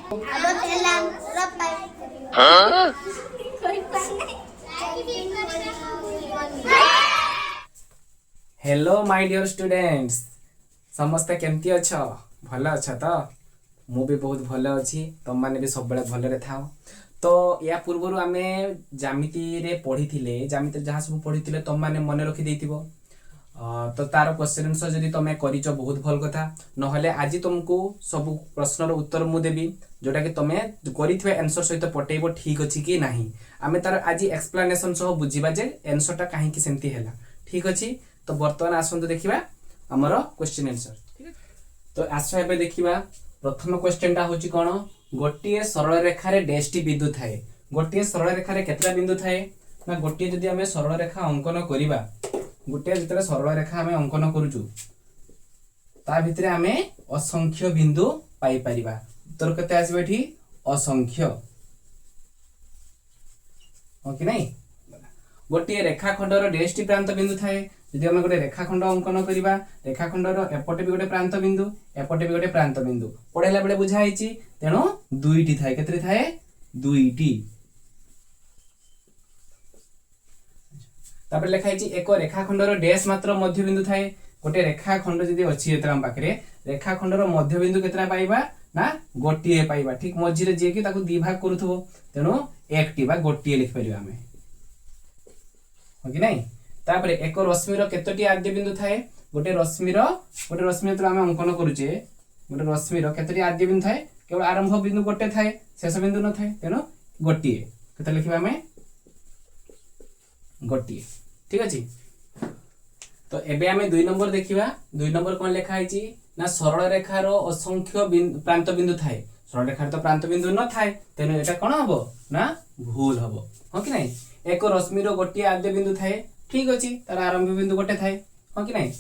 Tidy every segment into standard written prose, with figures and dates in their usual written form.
Hello my dear students समस्ते केमती अच्छ भल अच्छा तो मु भी बहुत भल अच्छी तुम मैंने भी सब भल था। तो या पूर्व आम जामिति रे पढ़ी जामिति जहाँ सब पढ़ी तुम मैंने मन रखी देथिबो। तो तार क्वेश्चन आंसर जदि तुम करिच बहुत भल कथा नहले आज तुमको सब प्रश्नर उत्तर मु देबी जोटा कि तुम करिथिबा आंसर सहित पटेइबो ठीक अछि कि नाही। आमे तार आज एक्सप्लेनेशन सह बुझिबा जे आंसर टा काहे कि सेमती हैला ठीक अछि। तो बर्तमान आसंतु देखिबा हमर क्वेश्चन आंसर ठीक अछि। तो आसो एबे देखिबा प्रथम क्वेश्चन टा होची कोन गोटिए सरल रेखा रे डैश टी बिंदु थाए। गोटिए सरल रेखा रे केतरा बिंदु थाए ना गोटिए जदि हमें सरल रेखा अंकन करिबा गोटे जितने सरल रेखा हमें अंकन करूचु ता भितरे हमें असंख्य बिंदु पाई परिबा। उत्तर केते आसीबे एठी असंख्य हो कि नहीं। गोटे रेखाखंडर डैश टी प्रांत बिंदु थाए जदि हम गोटे रेखाखंड अंकन करिबा रेखाखंडर एपटे भी गोटे प्रांत बिंदु एपटे भी गोटे प्रांत बिंदु पढेला बेले बुझा हिची तेनो दुईटी थाए केतरी थाए दुईटी। तापर लिखा हिची एक रेखाखंडर डैश मात्र मध्य बिंदु थाए गोटे रेखाखंड जदि अछि एतरा हम पाखरे रेखाखंडर मध्य बिंदु केतरा पाइबा ना गोटिए पाइबा ठीक मझिरे जे कि ताकू दी भाग करूथबो तेनो एकटी बा गोटिए लिख परिबा हमें हो कि नहीं। तापर एक रश्मिर केतोटी आद्य बिंदु थाए गोटे रश्मिर तो आम अंकन करूचे गोटे रश्मिर केतोटी आद्य बिंदु थाए केवल आरंभ बिंदु गोटे थाए शेष बिंदु न थाए तेनो गोटिए केते लिखिबा हमें गोटिए ठीक अछि। तो एबे हमें 2 नंबर देखिबा 2 नंबर कोन लिखा हिची ना सरल रेखार असंख्य प्रांत बिंदु थाए सरल रेखार तो प्रांत बिंदु न थाए तेनो एटा कोन हबो ना भूल हबो हो कि नहीं। एक रश्मिर गोटिए आद्य बिंदु थाए ठीक अछि तार आरंभ बिंदु गोटे थाए हो कि नहीं।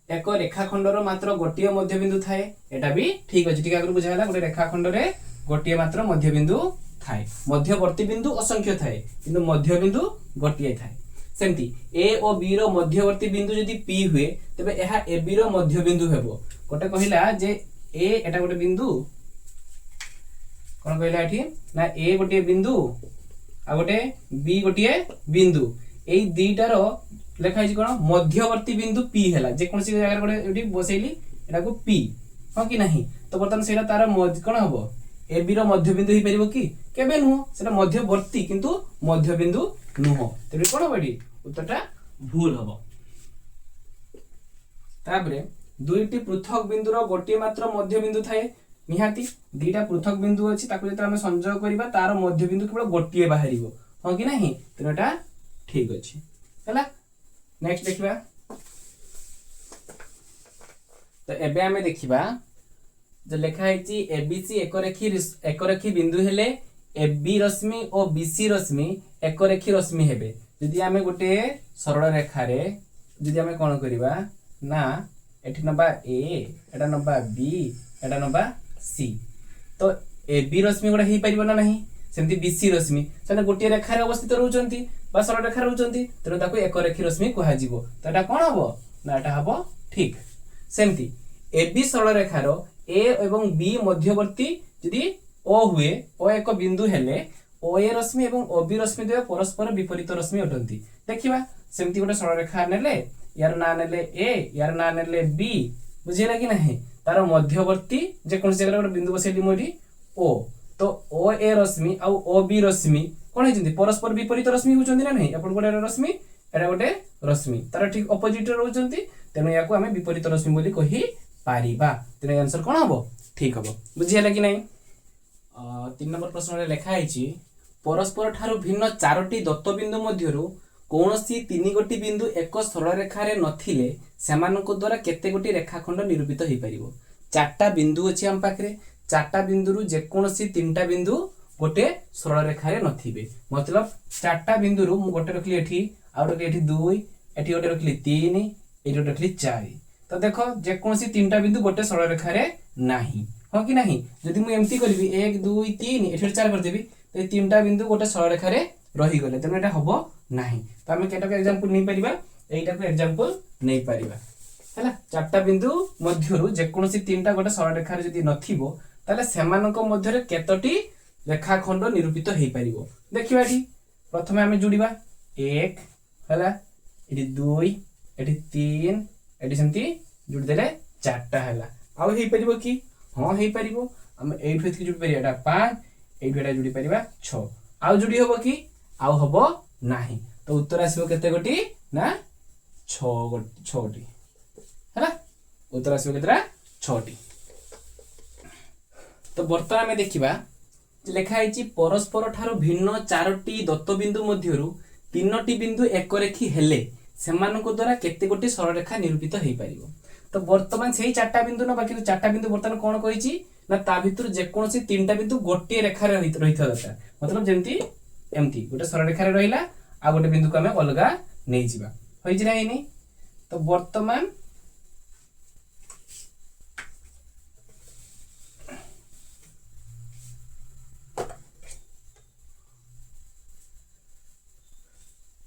एक रेखाखंडर मात्र गोटिए मध्य बिंदु थाए एटा भी ठीक अछि ठीक आगर बुझाइला गोटे रेखाखंड रे गोटिए मात्र मध्य बिंदु थाए मध्यवर्ती बिंदु असंख्य थाए किंतु मध्य बिंदु गोटिए थाए। सेमती ए और बी रो मध्यवर्ती बिंदु जदि पी हुए तबे एहा ए बी रो मध्य बिंदु हेबो गोटे कहिला जे ए एटा गोटे बिंदु कोन कहिला एठी ना ए गोटे बिंदु आ गोटे बी गोटे बिंदु एई दुईटार लेखा हिची कोन मध्यवर्ती बिंदु पी हैला जे कोनसी जगह गोटे एठी बसैली एटा को पी हो कि नहीं। तो बर्तमान सेटा तार कोन हबो ए बी रो मध्य बिंदु ही परिबो कि केबे नुह सेटा मध्यवर्ती किंतु मध्य बिंदु नुह तेबे कोन हबो एठी उत्तरटा भूल हबो। तापरे दुईटी पृथक बिंदुर गोटे मात्र मध्य बिंदु थाए निहाती दुईटा पृथक बिंदु अछि ताकू जते हम संयोग करिबा तार मध्य बिंदु केवल गोटिए बाहरिबो हो कि नहीं तेनोटा ठीक अछि हला। नेक्स्ट देखिबा तो एबे हमें देखिबा जे लेखा हिची एबीसी एक रेखी बिंदु हेले एबी रश्मि और बीसी रश्मि एक रेखी रश्मि हेबे जदि हमें गोटे सरल रेखा रे जदि हमें कोन करिबा ना एठी नबा ए एटा नबा बी एटा नबा सी तो एबी रश्मि गोटे ही परिबो ना नहीं सेमती बीसी रश्मि सेने गोटे रेखा रे अवस्थित रहउचंती बा सरल रेखा रहउचंती तेनो ताको एक रेखी रश्मि कहा जीवो तो एटा कोन हबो ना एटा हबो ठीक। सेमती एबी सरल रेखार ए एवं बी मध्यवर्ती जदि ओ हुए ओ एक बिंदु हेले ओ ए रश्मि एवं ओ बी रश्मि द्वय परस्पर विपरीत रश्मि अटंती देखिबा सेमती गोटे सरल रेखा नेले यार ना नेले ए यार ना नेले बी बुझिला कि नहीं तार मध्यवर्ती जे कोन जगह गोटे बिंदु बसेली मोठी ओ तो ओ ए रश्मि आ ओ बी रश्मि कोन हिजंती परस्पर विपरीत रश्मि होचंती ना नहीं अपन गोटे रश्मि एटा गोटे रश्मि तार ठीक ऑपोजिट रे रहउचंती तेनो याको हमें विपरीत रश्मि बोली कहि पारिबा तेनो आंसर कोन हबो ठीक हबो बुझिला कि नहीं। 3 नंबर प्रश्न रे लेखा हिची परस्पर ठारू भिन्न चारोटी दत्त बिंदु मध्यरु कौनसी 3 गोटी बिंदु एक सरल रेखा रे नथिले सेमानको द्वारा केते गोटी रेखाखंड निरूपित होई परिबो। चारटा बिंदु अछि हम पाखरे चारटा बिंदु जे कोनसी 3टा बिंदु गोटे सरल रेखा रे नथिबे मतलब चारटा बिंदु रु मु गोटे रखली एठी आ गोटे एठी 2 एठी गोटे रखली 3 एठी गोटे रखली 4 तो देखो जे कोनसी 3टा बिंदु गोटे सरल रेखा रे नाही हो कि नहीं। जदि मु एम्ति करबी 1 2 3 एठी 4 कर देबी तो ए 3टा बिंदु गोटे सरल रेखा रे रही गले तेनो एटा हबो नाही। तो हम केटा को एग्जांपल नै परिबा एटा को एग्जांपल नै परिबा हला चारटा बिंदु मध्यरु जे कोनसी 3टा गोटे सरल रेखा रे जदि नथिबो ताले सेमानक मध्यरे केतोटी रेखाखंड निरूपित हेई परिबो देखिबा एठी प्रथमे आमे जुड़िबा 1 हला एठी 2 एठी 3 एठी सेमती जुड़ी देले 4टा हला आ हेई परिबो कि हां हेई परिबो आमे एठु एथि जुड़ी परिबा एटा 5 एठु एटा जुड़ी परिबा 6 आ जुड़ी होबो कि आ होबो नाही तो उत्तर आसीबो केते गोटी ना 6 टी हला उत्तर आसीबो केतरा 6 टी। तो वर्तमान में देखिबा लेखाई परस्पर ठारू भिन्न 4टी दत्तबिंदु मध्यरु 3टी बिंदु एक रेखी हेले सेमानक द्वारा केते गोटी सरलरेखा निरूपित हेई परिबो। तो वर्तमान सेही 4टा बिंदु न बाकी 4टा बिंदु वर्तमान कोन कहिची ना ता भितर जे कोनसी 3टा बिंदु गोटे रेखा रे रहिथा दरकार मतलब जेंती एमती गोटे सरलरेखा रे रहिला आ गोटे बिंदु को हमें अलगा नै जिबा होई छि नै। तो वर्तमान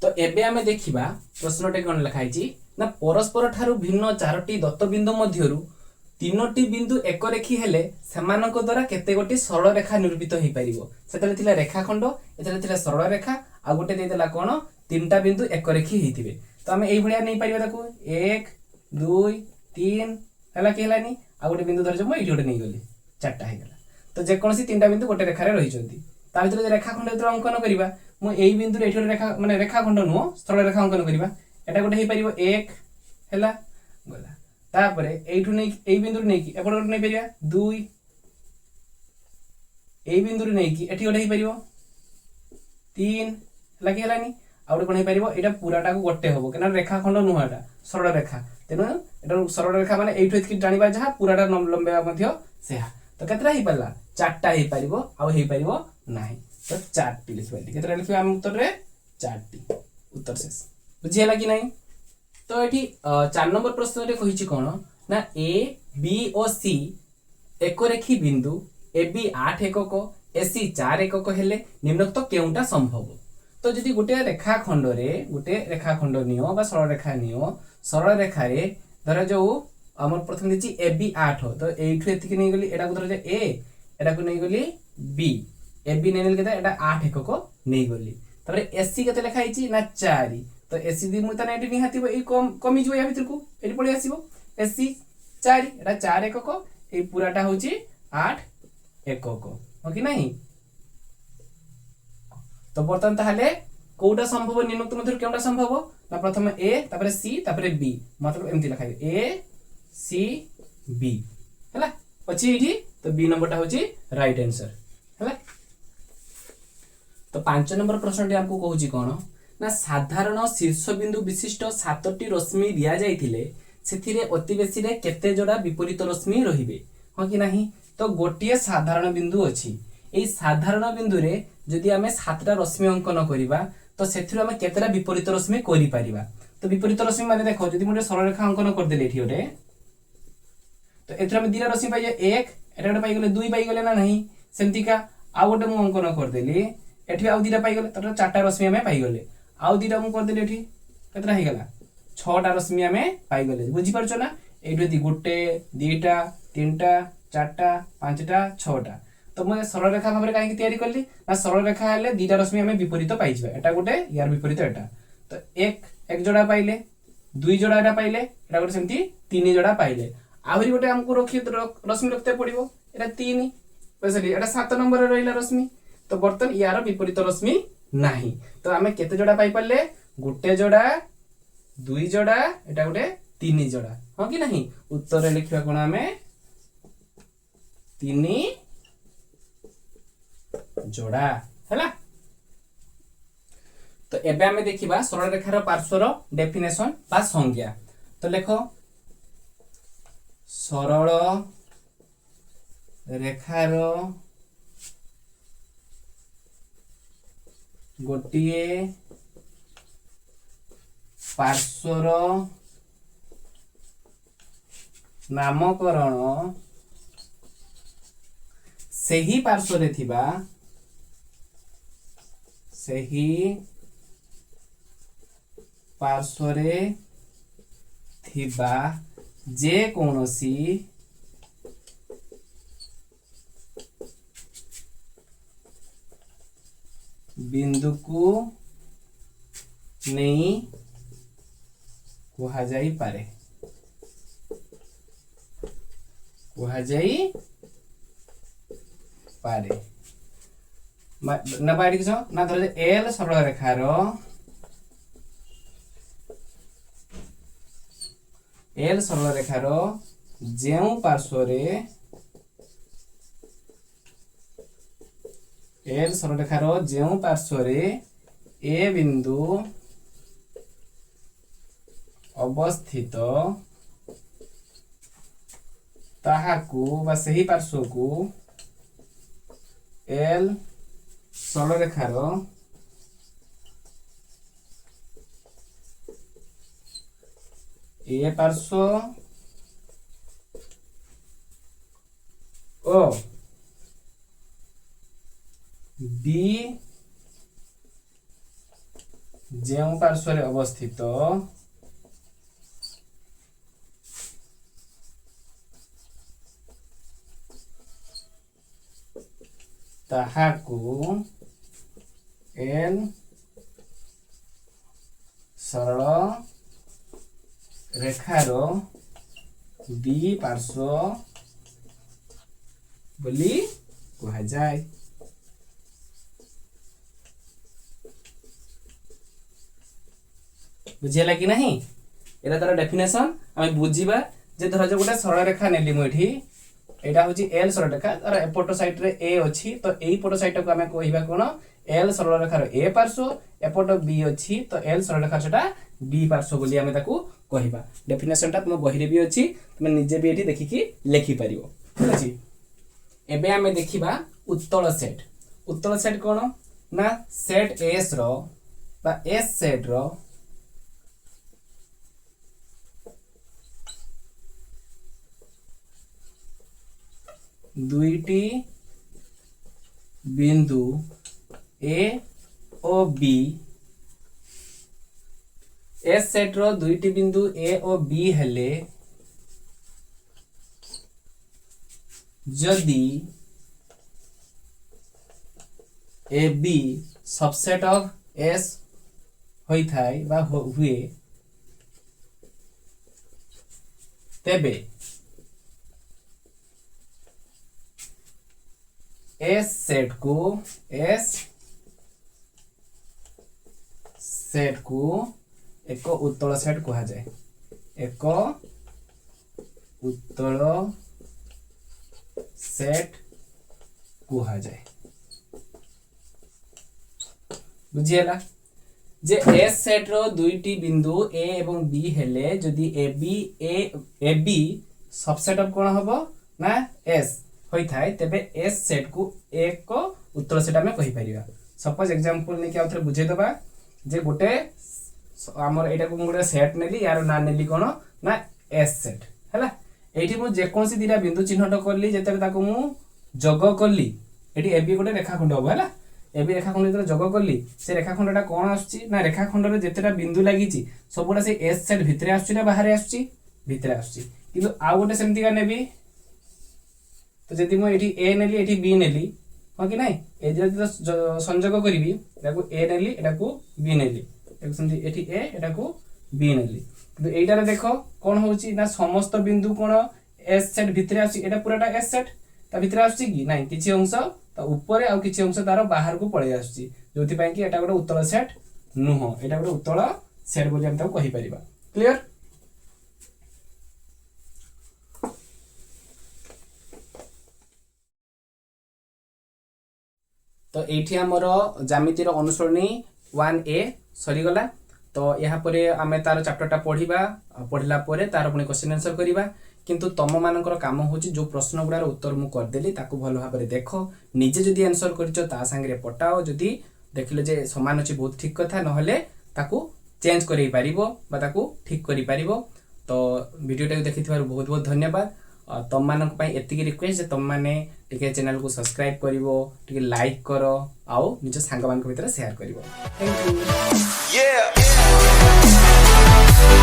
तो एबे आमे देखिबा प्रश्नटे कोन लिखाई छि ना परस्पर ठारू भिन्न 4टी दत्तबिंदु मध्यरु 3टी बिंदु एक रेखी हेले सेमानक द्वारा केते गोटी सरल रेखा निरूपित हेई परिबो सेतले थिला रेखाखंड एतले थिला सरल रेखा आ गोटे दे देला कोन 3टा बिंदु एक रेखी हेतिबे। तो आमे एई भलिया नै परिबा ताको 1 2 3 हला कि हलानी आ गोटे बिंदु धर जमो एठी गोटे नै गली 4टा हे गेला। तो जे कोनसी 3टा बिंदु गोटे रेखा रे रहि चंती ता भितर जे रेखाखंड एतर अंकन करिबा मु एई बिंदु रे एठी रेखा माने रेखाखंड नो सरल रेखा अंकन करिबा एटा गोटे हेई परिबो 1 हला गला तापरे एठु नै एई बिंदु नै कि एपड गोटे नै परिबा 2 एई बिंदु नै कि एठी गोटे हेई परिबो 3 हला कि हलानी आ गोटे कोन हेई परिबो एटा पूराटा को गोटे होबो केना रेखाखंड नो एटा सरल रेखा तेनो एटा सरल रेखा माने एठु एतकी जानिबा जहा पूराटा लंबेबा मध्य सेहा तो केतरा हेई परला 4टा हेई परिबो आ हेई परिबो नाही तो 4टी लिखबा केतरा लिखबा हम उत्तर रे 4टी उत्तर शेष बुझी हला कि नहीं। तो एठी 4 नंबर प्रश्न रे कहिछि कोन ना ए बी और सी एक रेखी बिंदु ए बी 8 एकक ए सी 4 एकक हेले निम्नोक्त केउटा संभव। तो जदि गोटे रेखाखंड नियो बा सरल रेखा नियो सरल रेखा रे धर जो हमर प्रथम दिछि ए बी 8 तो एठु एतिक नै गली एटा को धर जे ए एटा को नै गली बी ए बी नै केता एटा 8 एकक नै गली तबरे एसी केते लिखा हिची ना 4 तो एसी दी मुता नेटी निहातिबो ए कमी जो या भीतर को एटी पळि आसीबो एसी 4 एटा 4 एकक ए पूराटा होची 8 एकक हो कि नहीं। तो बर्तन ताहले कोउटा संभव निम्नोक्त मध्य केउटा संभव ना प्रथम ए तापरे सी तापरे बी मतलब एमति लिखा ए सी बी हला पछि एठी तो बी नंबरटा होची राइट आंसर हला। तो 5 नंबर प्रश्नटी हमको कहूची कोन ना साधारण शीर्ष बिंदु विशिष्ट 7टी रश्मि दिया जाइथिले सेथिरे अति बेसी रे केते जोड़ा विपरीत रश्मि रहिबे हो कि नाही। तो गोटिए साधारण बिंदु अछि एई साधारण बिंदु रे जदि हमें 7टा रश्मि अंकन करिबा तो सेथिरो हमें केतेरा विपरीत रश्मि करि परिबा। तो विपरीत रश्मि माने देखो जदि मोटे सरल रेखा अंकन कर देले एठी ओटे तो एथरा में दिरा रश्मि पाइ जे 1 एटा ओटे पाइ गेले 2 पाइ गेले ना नाही सेमतिका आ ओटे मु अंकन कर देली एठी आउ दिरा पाइ गेले तो 4टा रश्मि हमें पाइ गेले आउ दिरा मु कर देली एठी केतरा हे गेला 6टा रश्मि हमें पाइ गेले बुझी परछो ना एठी गोटे 2टा 3टा 4टा 5टा 6टा। तो मैं सरल रेखा भाबरे काहे तयारी करली ना सरल रेखा हेले 2टा रश्मि हमें विपरीत पाइ जिबा एटा गोटे यार विपरीत एटा तो एक जोड़ा पाइले 2 जोड़ा एटा पाइले एटा गोटे सेमती 3 जोड़ा पाइले आहुरी गोटे हमको रश्मि रखते पड़िबो एटा 3 सॉरी एटा 7 नंबर रे रहिला रश्मि। तो बर्तन यार विपरीत रश्मि नाही तो हमें केते जोड़ा पाइ परले गोटे जोड़ा 2 जोड़ा एटा गोटे 3 जोड़ा हो कि नहीं उत्तर रे लिखिबा कोन हमें 3 जोड़ा हैला। तो एबे हमें देखिबा सरल रेखार पार्श्वर डेफिनेशन बा संज्ञा। तो देखो सरल रेखार गोटिए पार्श्वर नामकरण सेही पार्श्व रे थिबा सेही पार्श्व रे थिबा जे कोनोसी बिंदु को नहीं कहा जाई पारे ना बाड़ी किस ना धर एल सरल रेखार जेउ पार्श्व रे एल सरल रेखार जेउ पार्श्व रे ए बिंदु अवस्थित ताहाकू बा सही पार्श्व को एल सरल रेखार ए पार्श्व ओ बी जेउ पार्श्व रे अवस्थित ताहाकू एल सरल रेखार बी पार्श्व बोली कहा जाए। बुझिला कि नहीं एटा तार डेफिनेशन आमे बुझीबा जे धर जो गोटे सरल रेखा नेली मु एठी एटा होची एल सरल रेखा तार एपटो साइड रे ए अछि तो एई पटो साइड को आमे कहिबा कोन एल सरल रेखार ए पार्श्व एपटो बी अछि तो एल सरल रेखा सेटा बी पार्श्व बोली आमे ताकू कहिबा। डेफिनेशन ता तुम बहिरे भी अछि तुम निजे भी एठी देखि कि लेखि परिबो ठीक अछि। एबे आमे देखिबा उत्तल सेट कोन ना सेट एस रो बा एस सेट रो दुईटी बिंदु ए ओ बी एस सेट रो दुईटी बिंदु ए ओ बी हेले जदि A B subset of S होई थाई बा हुए तेबे एस सेट को एक उत्तल सेट कहा जाए। एक उत्तल सेट कहा जाए। बुझिएला जे एस सेट रो दुईटी बिंदु ए एवं बी हेले जदि ए बी सबसेट ऑफ कोन हबो ना एस होई थाए तेबे एस सेट को एक उत्तर सेट हमें कहि परिबा। सपोज एग्जांपल ने कि आउथरे बुझे दबा जे गोटे हमर एटा को गोटे सेट नेली यार ना नेली कोन ना एस सेट हैला एठी मु जे कोनसी दिरा बिंदु चिन्हट करली जेते ताको मु जग करली एठी एबी गोटे रेखाखंड हबो हैला एबी रेखाखंड जेते जग करली से रेखाखंडटा कोन आछी ना रेखाखंड रे जेतेटा बिंदु लागिची सबुडा से एस सेट भितरे आछी ना बाहर आछी भितरे आछी किंतु आ गोटे सेमति का नेबी तो जदि मु एठी ए नेली एठी बी नेली हां कि नहीं ए जदि संयोग करिवि एटाको ए नेली एटाको बी नेली एक सेमति एठी ए एटाको बी नेली किंतु एटा रे देखो कोन होची ना समस्त बिंदु कोन एस सेट भितरे आसी एटा पूराटा एस सेट ता भितरे आसी कि नहीं किछि अंश ता ऊपर आ किछि अंश तार बाहर को पळे आसी जोथि पय कि एटा गोटे उत्तल सेट नुह एटा गोटे उत्तल सेट बोली हम ताको कहि परिबा। क्लियर तो एठी हमर ज्यामितिर अनुसरणी 1A सरीगला तो यहाँ पर आमे तार चैप्टरटा पढ़िला परे तार पुणी क्वेश्चन आंसर करिबा किंतु तम मानकर काम होची जो प्रश्न गुडार उत्तर मु कर देली ताकू भलो भाबरे देखो निजे जदी आंसर करचो ता संगे पटाओ जदी देखिलो जे समान अछि बहुत ठीक कथा नहले ताकू चेंज करै पारिबो बा ताकू ठीक करि पारिबो। तो वीडियो टा देखिथिबार बहुत बहुत धन्यवाद। तम मानक पई एतिकी रिक्वेस्ट जे तम माने टिके चैनल को सब्सक्राइब करिवो टिके लाइक करो आउ निज संग मान को भीतर शेयर करिवो। Thank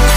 you.